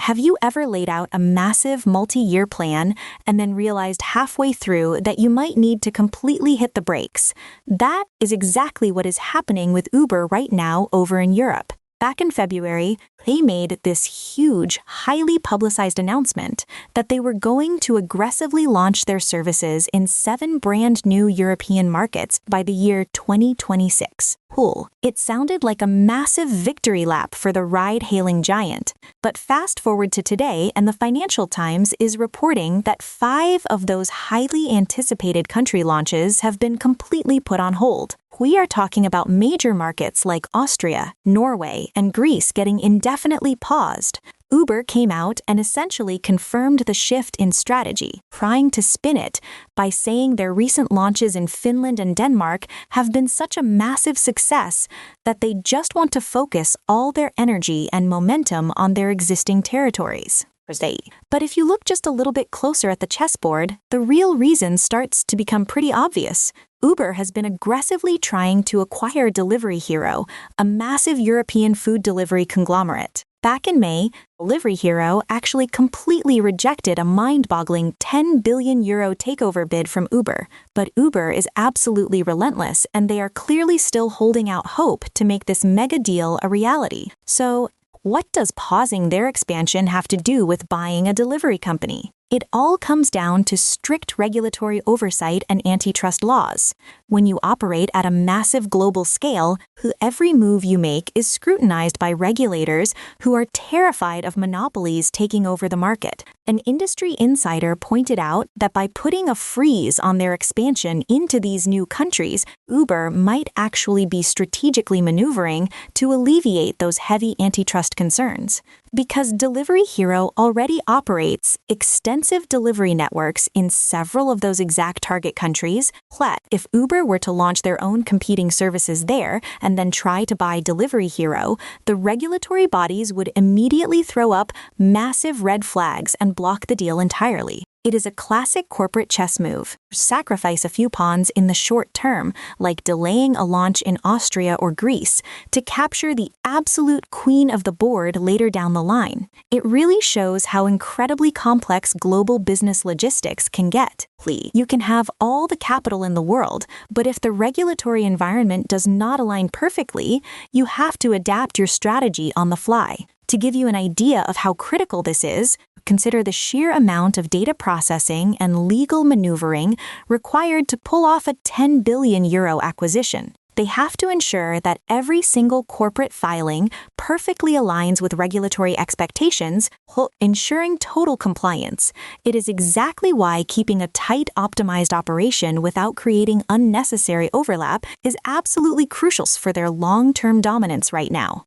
Have you ever laid out a massive multi-year plan and then realized halfway through that you might need to completely hit the brakes? That is exactly what is happening with Uber right now over in Europe. Back in February, they made this huge, highly publicized announcement that they were going to aggressively launch their services in 7 brand new European markets by the year 2026. Cool. It sounded like a massive victory lap for the ride-hailing giant. But fast forward to today, and the Financial Times is reporting that 5 of those highly anticipated country launches have been completely put on hold. We are talking about major markets like Austria, Norway, and Greece getting indefinitely paused. Uber came out and essentially confirmed the shift in strategy, trying to spin it by saying their recent launches in Finland and Denmark have been such a massive success that they just want to focus all their energy and momentum on their existing territories. But if you look just a little bit closer at the chessboard, the real reason starts to become pretty obvious. Uber has been aggressively trying to acquire Delivery Hero, a massive European food delivery conglomerate. Back in May, Delivery Hero actually completely rejected a mind-boggling €10 billion takeover bid from Uber. But Uber is absolutely relentless, and they are clearly still holding out hope to make this mega deal a reality. So, what does pausing their expansion have to do with buying a delivery company? It all comes down to strict regulatory oversight and antitrust laws. When you operate at a massive global scale, every move you make is scrutinized by regulators who are terrified of monopolies taking over the market. An industry insider pointed out that by putting a freeze on their expansion into these new countries, Uber might actually be strategically maneuvering to alleviate those heavy antitrust concerns. Because Delivery Hero already operates extensive delivery networks in several of those exact target countries, if Uber were to launch their own competing services there and then try to buy Delivery Hero, the regulatory bodies would immediately throw up massive red flags and block the deal entirely. It is a classic corporate chess move. Sacrifice a few pawns in the short term, like delaying a launch in Austria or Greece, to capture the absolute queen of the board later down the line. It really shows how incredibly complex global business logistics can get. You can have all the capital in the world, but if the regulatory environment does not align perfectly, you have to adapt your strategy on the fly. To give you an idea of how critical this is, consider the sheer amount of data processing and legal maneuvering required to pull off a €10 billion acquisition. They have to ensure that every single corporate filing perfectly aligns with regulatory expectations, ensuring total compliance. It is exactly why keeping a tight, optimized operation without creating unnecessary overlap is absolutely crucial for their long-term dominance right now.